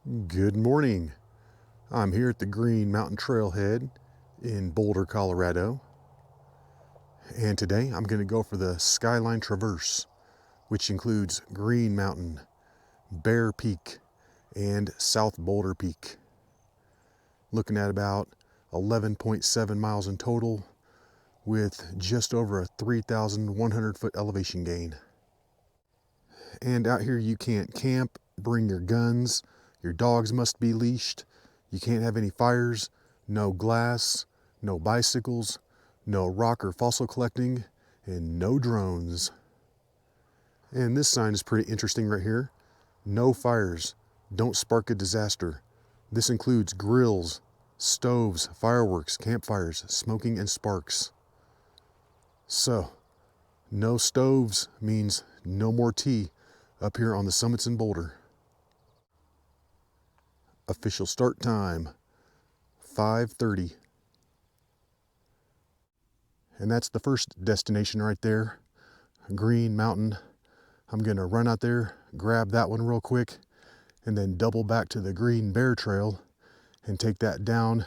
Good morning. I'm here at the Green Mountain Trailhead in Boulder, Colorado. And today I'm going to go for the Skyline Traverse, which includes Green Mountain, Bear Peak, and South Boulder Peak. Looking at about 11.7 miles in total with just over a 3,100 foot elevation gain. And out here you can't camp, bring your guns, your dogs must be leashed, you can't have any fires, no glass, no bicycles, no rock or fossil collecting, and no drones. And this sign is pretty interesting right here. No fires, don't spark a disaster. This includes grills, stoves, fireworks, campfires, smoking, and sparks. So, no stoves means no more tea up here on the summits in Boulder. Official start time, 5:30. And that's the first destination right there, Green Mountain. I'm gonna run out there, grab that one real quick, and then double back to the Green Bear Trail and take that down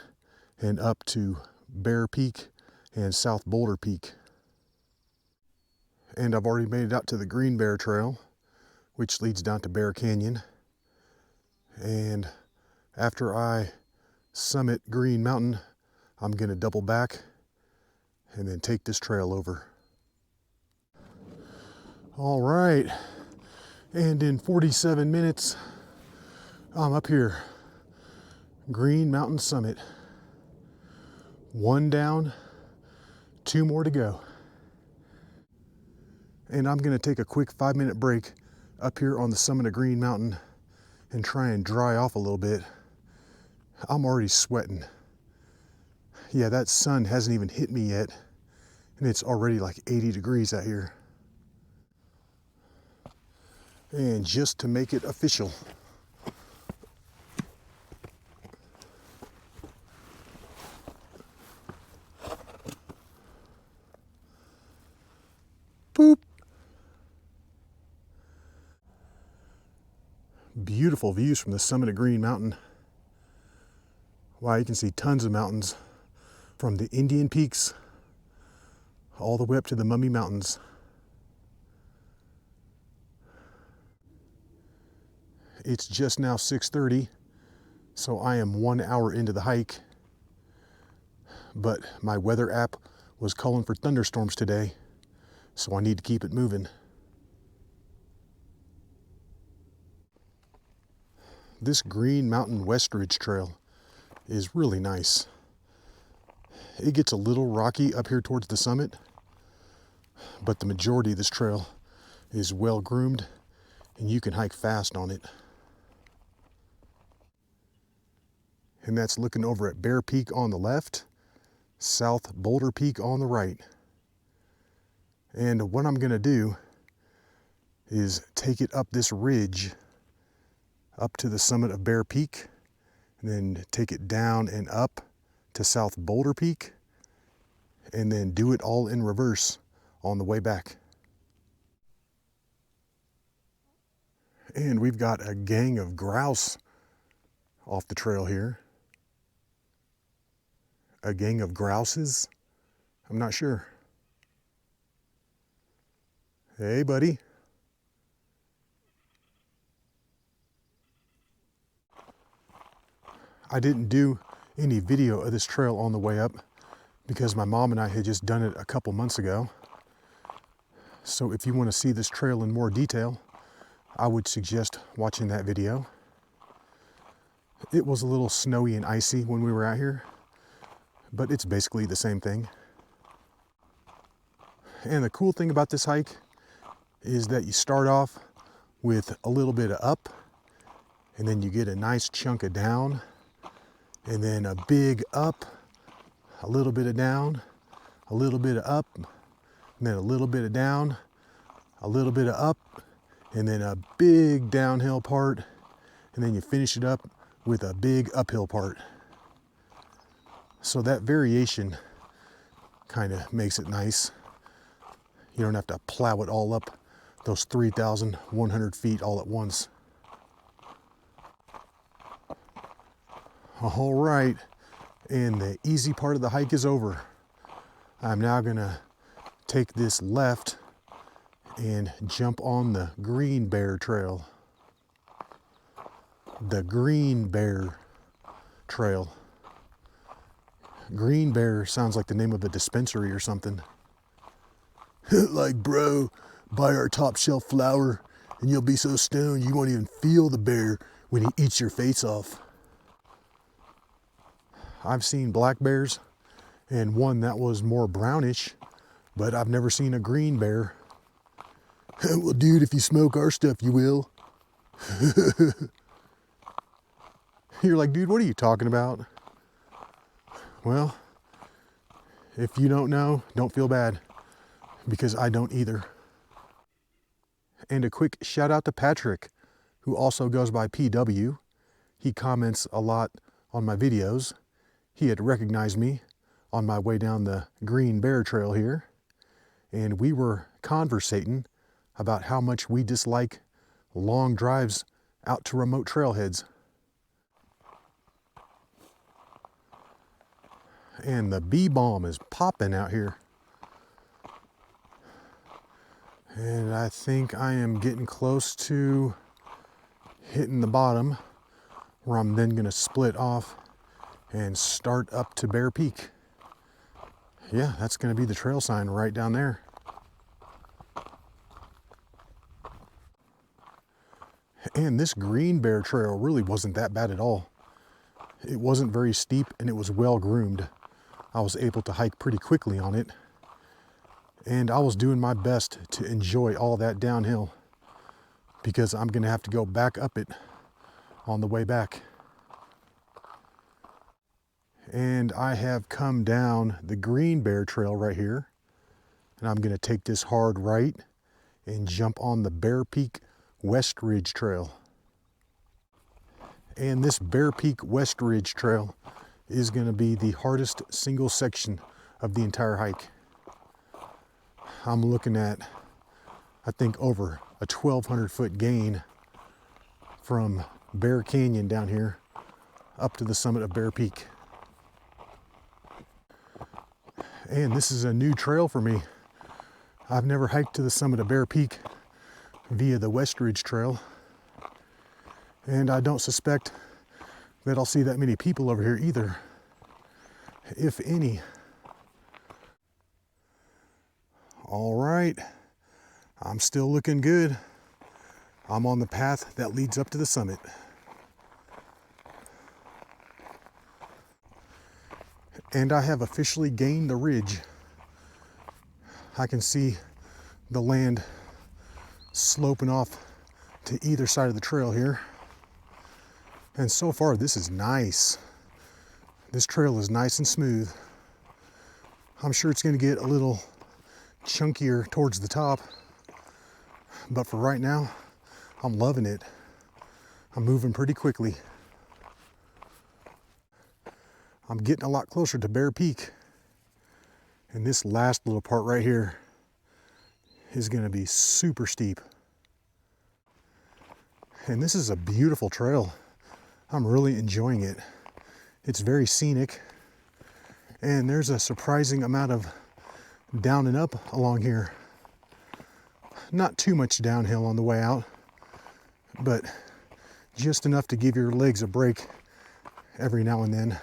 and up to Bear Peak and South Boulder Peak. And I've already made it out to the Green Bear Trail, which leads down to Bear Canyon. And after I summit Green Mountain, I'm gonna double back and then take this trail over. All right, and in 47 minutes, I'm up here, Green Mountain Summit. One down, two more to go. And I'm gonna take a quick 5-minute break up here on the summit of Green Mountain and try and dry off a little bit. I'm already sweating. Yeah, that sun hasn't even hit me yet, and it's already like 80 degrees out here. And just to make it official, boop. Beautiful views from the summit of Green Mountain. Wow, you can see tons of mountains from the Indian Peaks all the way up to the Mummy Mountains. It's just now 6:30, so I am 1 hour into the hike, but my weather app was calling for thunderstorms today, so I need to keep it moving. This Green Mountain West Ridge Trail is really nice. It gets a little rocky up here towards the summit, but the majority of this trail is well groomed and you can hike fast on it. And that's looking over at Bear Peak on the left, South Boulder Peak on the right. And what I'm gonna do is take it up this ridge up to the summit of Bear Peak, and then take it down and up to South Boulder Peak, and then do it all in reverse on the way back. And we've got a gang of grouse off the trail here. A gang of grouses? I'm not sure. Hey, buddy. I didn't do any video of this trail on the way up because my mom and I had just done it a couple months ago. So if you want to see this trail in more detail, I would suggest watching that video. It was a little snowy and icy when we were out here, but it's basically the same thing. And the cool thing about this hike is that you start off with a little bit of up, and then you get a nice chunk of down, and then a big up, a little bit of down, a little bit of up, and then a little bit of down, a little bit of up, and then a big downhill part, and then you finish it up with a big uphill part. So that variation kind of makes it nice. You don't have to plow it all up those 3,100 feet all at once. All right, and the easy part of the hike is over. I'm now gonna take this left and jump on the Green Bear Trail. The Green Bear Trail. Green Bear sounds like the name of a dispensary or something. Like, bro, buy our top shelf flower and you'll be so stoned you won't even feel the bear when he eats your face off. I've seen black bears and one that was more brownish, but I've never seen a green bear. Well, dude, if you smoke our stuff, you will. You're like, dude, what are you talking about? Well, if you don't know, don't feel bad, because I don't either. And a quick shout out to Patrick, who also goes by PW. He comments a lot on my videos. He had recognized me on my way down the Green Bear Trail here, and we were conversating about how much we dislike long drives out to remote trailheads. And the bee balm is popping out here. And I think I am getting close to hitting the bottom, where I'm then gonna split off and start up to Bear Peak. Yeah, that's gonna be the trail sign right down there. And this Green Bear Trail really wasn't that bad at all. It wasn't very steep and it was well groomed. I was able to hike pretty quickly on it. And I was doing my best to enjoy all that downhill, because I'm gonna have to go back up it on the way back. And I have come down the Green Bear Trail right here. And I'm gonna take this hard right and jump on the Bear Peak West Ridge Trail. And this Bear Peak West Ridge Trail is gonna be the hardest single section of the entire hike. I'm looking at, I think, over a 1,200 foot gain from Bear Canyon down here up to the summit of Bear Peak. And this is a new trail for me. I've never hiked to the summit of Bear Peak via the West Ridge Trail. And I don't suspect that I'll see that many people over here either, if any. All right, I'm still looking good. I'm on the path that leads up to the summit. And I have officially gained the ridge. I can see the land sloping off to either side of the trail here. And so far, this is nice. This trail is nice and smooth. I'm sure it's gonna get a little chunkier towards the top, but for right now, I'm loving it. I'm moving pretty quickly. I'm getting a lot closer to Bear Peak. And this last little part right here is gonna be super steep. And this is a beautiful trail. I'm really enjoying it. It's very scenic. And there's a surprising amount of down and up along here. Not too much downhill on the way out, but just enough to give your legs a break every now and then.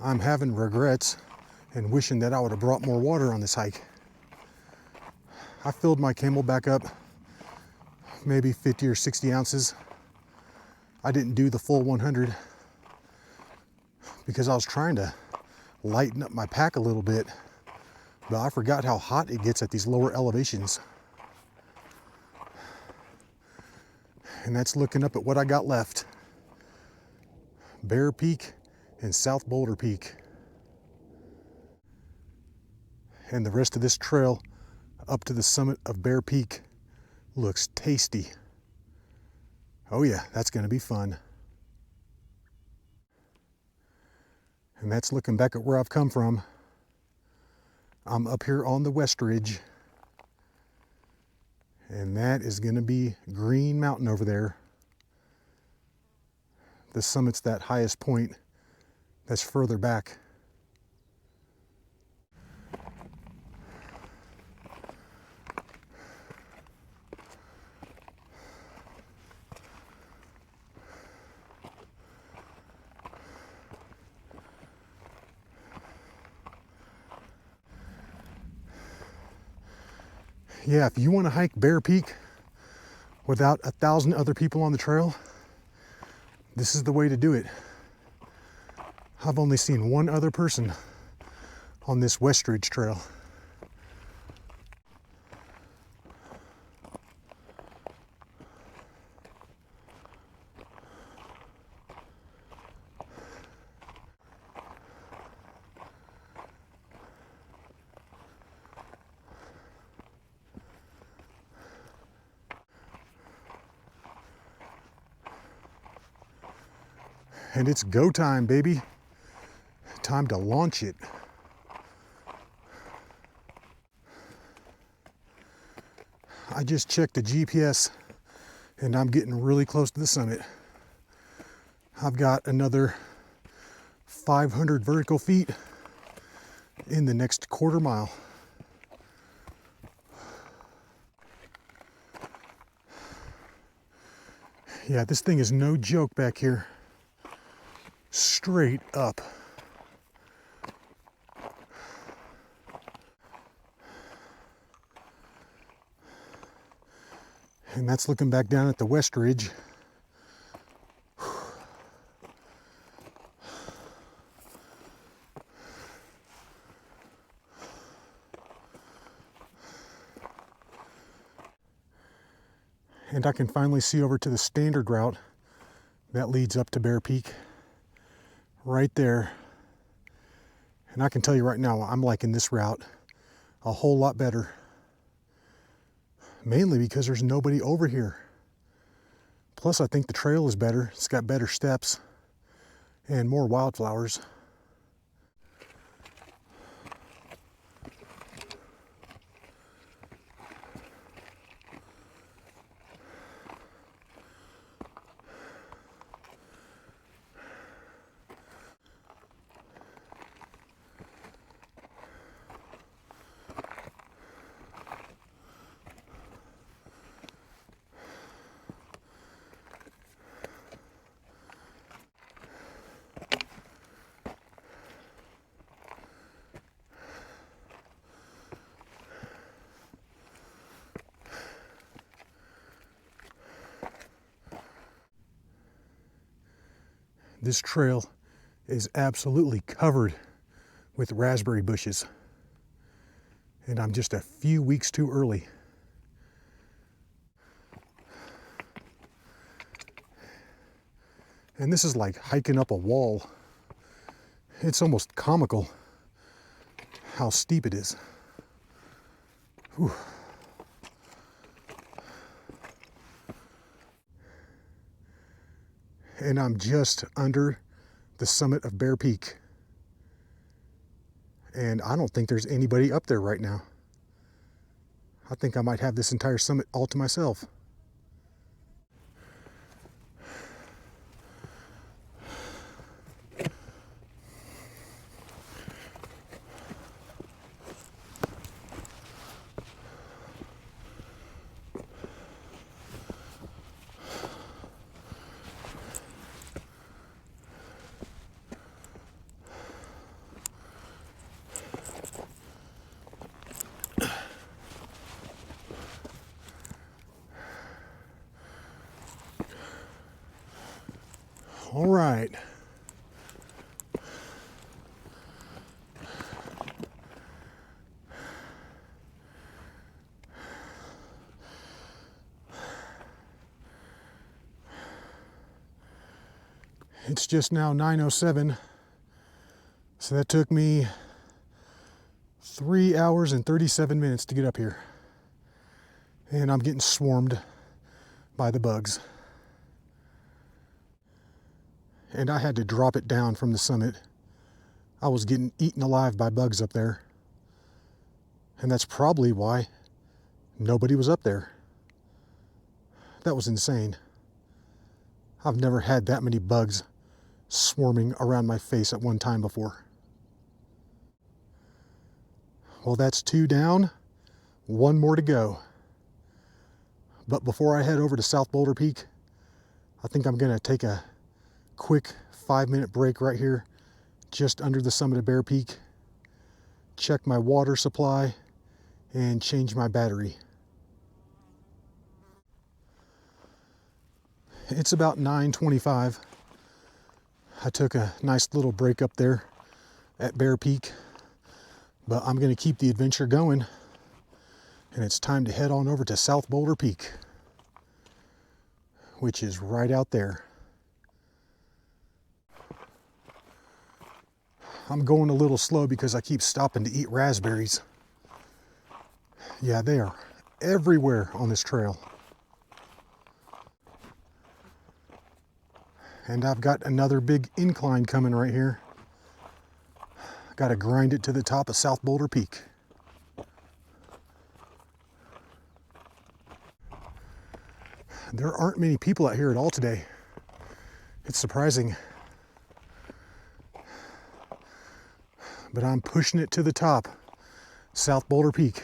I'm having regrets and wishing that I would have brought more water on this hike. I filled my Camelback up maybe 50 or 60 ounces. I didn't do the full 100 because I was trying to lighten up my pack a little bit, but I forgot how hot it gets at these lower elevations. And that's looking up at what I got left. Bear Peak and South Boulder Peak. And the rest of this trail up to the summit of Bear Peak looks tasty. Oh yeah, that's gonna be fun. And that's looking back at where I've come from. I'm up here on the West Ridge. And that is gonna be Green Mountain over there. the summit's that highest point that's further back. Yeah, if you want to hike Bear Peak without 1,000 other people on the trail, this is the way to do it. I've only seen one other person on this West Ridge trail. And it's go time, baby. Time to launch it. I just checked the GPS and I'm getting really close to the summit. I've got another 500 vertical feet in the next quarter mile. Yeah, this thing is no joke back here. Straight up. And that's looking back down at the West Ridge. And I can finally see over to the standard route that leads up to Bear Peak. Right there. And I can tell you right now, I'm liking this route a whole lot better. Mainly because there's nobody over here. Plus, I think the trail is better. It's got better steps and more wildflowers. This trail is absolutely covered with raspberry bushes. And I'm just a few weeks too early. And this is like hiking up a wall. It's almost comical how steep it is. Whew. And I'm just under the summit of Bear Peak. And I don't think there's anybody up there right now. I think I might have this entire summit all to myself. All right. It's just now 9:07, so that took me 3 hours and 37 minutes to get up here. And I'm getting swarmed by the bugs. And I had to drop it down from the summit. I was getting eaten alive by bugs up there. And that's probably why nobody was up there. That was insane. I've never had that many bugs swarming around my face at one time before. Well, that's 2 down, 1 more to go. But before I head over to South Boulder Peak, I think I'm gonna take a quick 5-minute break right here, just under the summit of Bear Peak, check my water supply, and change my battery. It's about 9:25. I took a nice little break up there at Bear Peak, but I'm gonna keep the adventure going, and it's time to head on over to South Boulder Peak, which is right out there. I'm going a little slow because I keep stopping to eat raspberries. Yeah, they are everywhere on this trail. And I've got another big incline coming right here. Got to grind it to the top of South Boulder Peak. There aren't many people out here at all today. It's surprising. But I'm pushing it to the top, South Boulder Peak.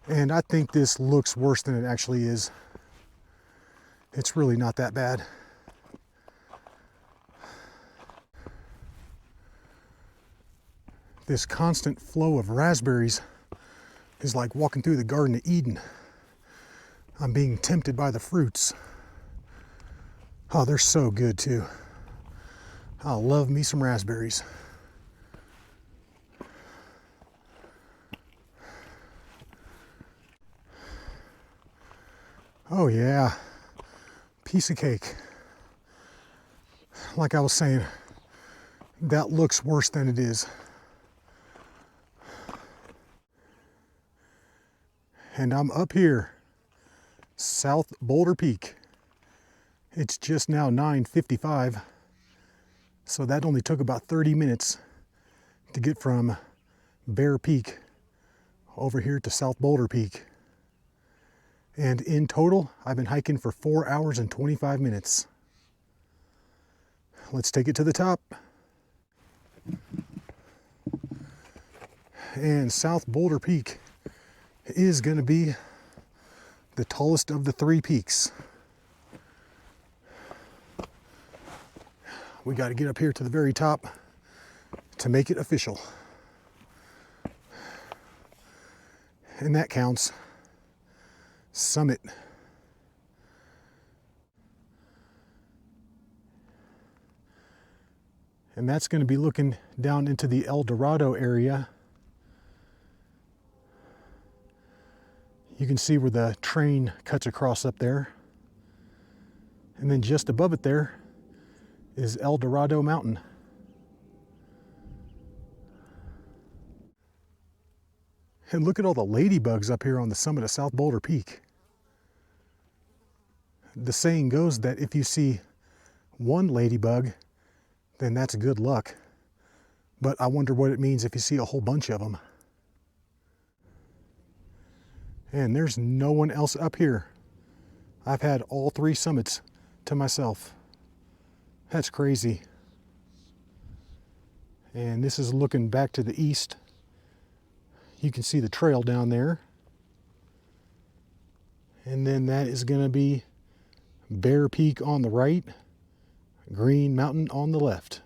And I think this looks worse than it actually is. It's really not that bad. This constant flow of raspberries is like walking through the Garden of Eden. I'm being tempted by the fruits. Oh, they're so good too. I love me some raspberries. Oh yeah, piece of cake. Like I was saying, that looks worse than it is. And I'm up here, South Boulder Peak. It's just now 9:55, so that only took about 30 minutes to get from Bear Peak over here to South Boulder Peak. And in total, I've been hiking for 4 hours and 25 minutes. Let's take it to the top. And South Boulder Peak is going to be the tallest of the 3 peaks. We got to get up here to the very top to make it official. And that counts. Summit. And that's going to be looking down into the El Dorado area. You can see where the train cuts across up there. And then just above it there is El Dorado Mountain. And look at all the ladybugs up here on the summit of South Boulder Peak. The saying goes that if you see one ladybug, then that's good luck. But I wonder what it means if you see a whole bunch of them. And there's no one else up here. I've had all 3 summits to myself. That's crazy. And this is looking back to the east. You can see the trail down there. And then that is going to be Bear Peak on the right, Green Mountain on the left.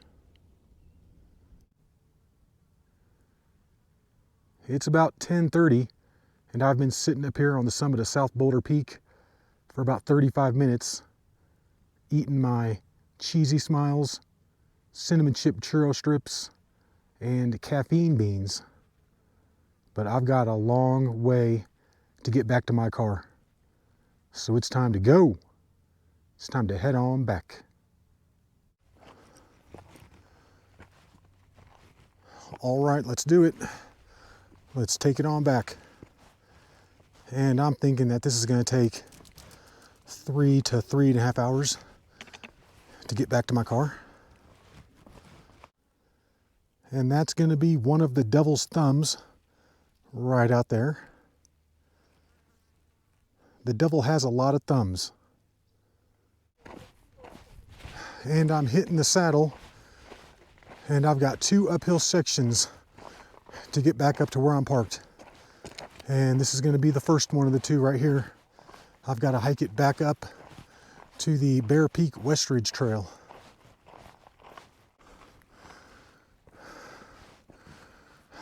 It's about 10:30, and I've been sitting up here on the summit of South Boulder Peak for about 35 minutes, eating my cheesy smiles, cinnamon chip churro strips, and caffeine beans. But I've got a long way to get back to my car. So it's time to go. It's time to head on back. All right, let's do it. Let's take it on back. And I'm thinking that this is going to take 3 to 3.5 hours to get back to my car. And that's going to be one of the devil's thumbs right out there. The devil has a lot of thumbs. and I'm hitting the saddle, and I've got 2 uphill sections to get back up to where I'm parked. And this is going to be the first one of the 2 right here. I've got to hike it back up to the Boulder Peak West Ridge Trail.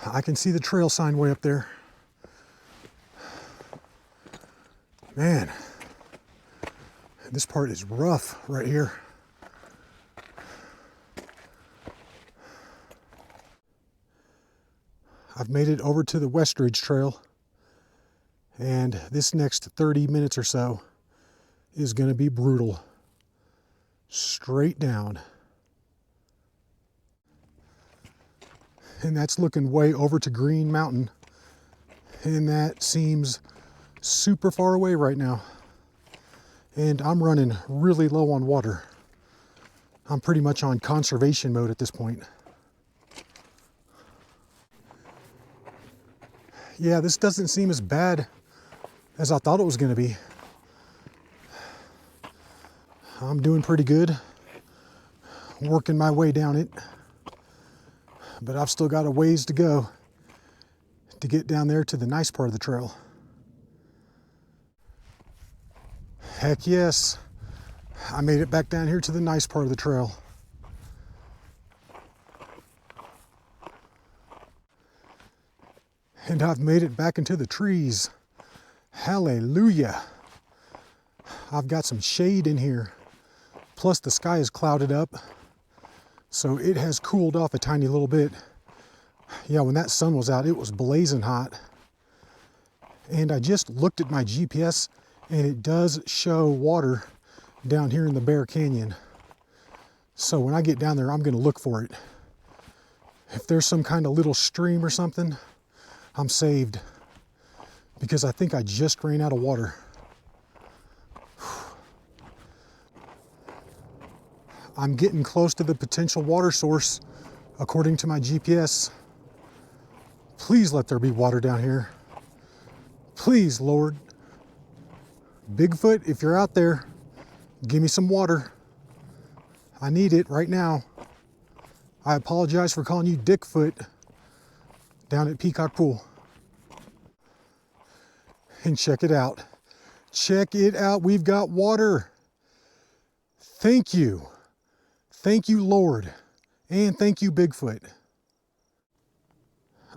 I can see the trail sign way up there. Man, this part is rough right here. I've made it over to the West Ridge Trail, and this next 30 minutes or so is going to be brutal. Straight down. And that's looking way over to Green Mountain, and that seems super far away right now. And I'm running really low on water. I'm pretty much on conservation mode at this point. Yeah, this doesn't seem as bad as I thought it was going to be. I'm doing pretty good, working my way down it, but I've still got a ways to go to get down there to the nice part of the trail. Heck yes, I made it back down here to the nice part of the trail. And I've made it back into the trees. Hallelujah. I've got some shade in here. Plus the sky is clouded up, so it has cooled off a tiny little bit. Yeah, when that sun was out, it was blazing hot. And I just looked at my GPS, and it does show water down here in the Bear Canyon. So when I get down there, I'm gonna look for it. If there's some kind of little stream or something, I'm saved, because I think I just ran out of water. I'm getting close to the potential water source, according to my GPS. Please let there be water down here. Please, Lord. Bigfoot, if you're out there, give me some water. I need it right now. I apologize for calling you Dickfoot down at Peacock Pool. And check it out. Check it out. We've got water. Thank you. Thank you, Lord. And thank you, Bigfoot.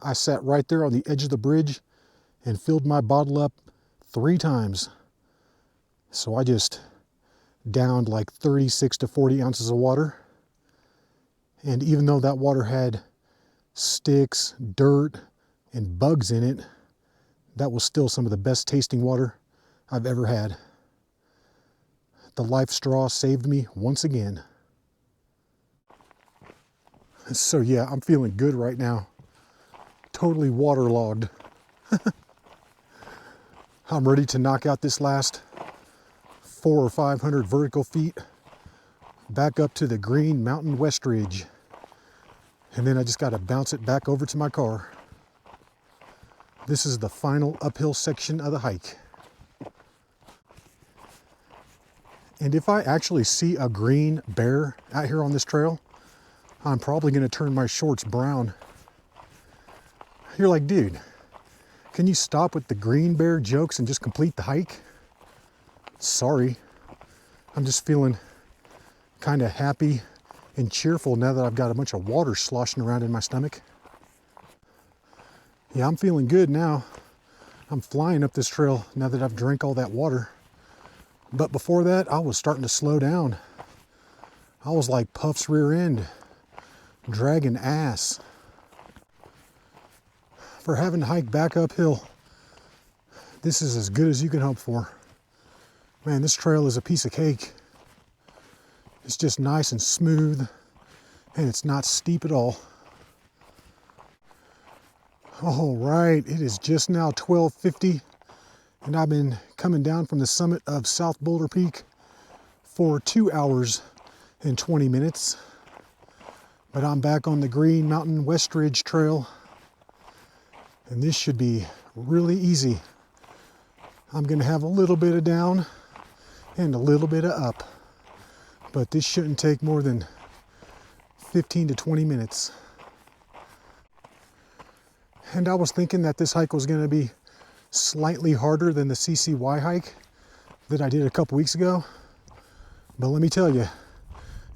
I sat right there on the edge of the bridge and filled my bottle up 3 times. So I just downed like 36 to 40 ounces of water. And even though that water had sticks, dirt, and bugs in it, that was still some of the best tasting water I've ever had. The life straw saved me once again. So yeah, I'm feeling good right now. Totally waterlogged. I'm ready to knock out this last 400 or 500 vertical feet back up to the Green Mountain West Ridge. And then I just got to bounce it back over to my car. This is the final uphill section of the hike. And if I actually see a green bear out here on this trail, I'm probably going to turn my shorts brown. You're like, dude, can you stop with the green bear jokes and just complete the hike? Sorry. I'm just feeling kind of happy and cheerful now that I've got a bunch of water sloshing around in my stomach. Yeah, I'm feeling good now. I'm flying up this trail now that I've drank all that water. But before that, I was starting to slow down. I was like Puff's rear end, dragging ass. For having to hike back uphill, this is as good as you can hope for. Man, this trail is a piece of cake. It's just nice and smooth, and it's not steep at all. All right, it is just now 12:50, and I've been coming down from the summit of South Boulder Peak for 2 hours and 20 minutes. But I'm back on the Green Mountain West Ridge Trail, and this should be really easy. I'm gonna have a little bit of down and a little bit of up. but this shouldn't take more than 15 to 20 minutes. And I was thinking that this hike was going to be slightly harder than the CCY hike that I did a couple weeks ago, but let me tell you,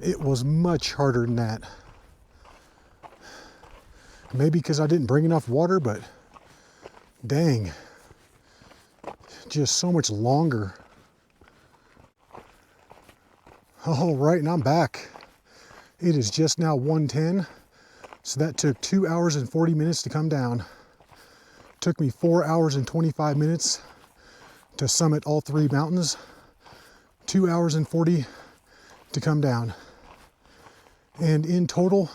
it was much harder than that. Maybe because I didn't bring enough water, but dang, just so much longer. All right, and I'm back. It is just now 1:10, so that took 2 hours and 40 minutes to come down. Took me 4 hours and 25 minutes to summit all 3 mountains, 2 hours and 40 to come down. And in total,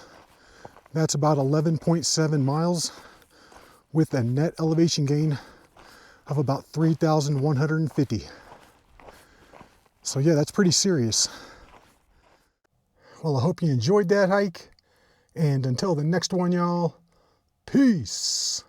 that's about 11.7 miles with a net elevation gain of about 3,150. So yeah, that's pretty serious. Well, I hope you enjoyed that hike, and until the next one, y'all, peace.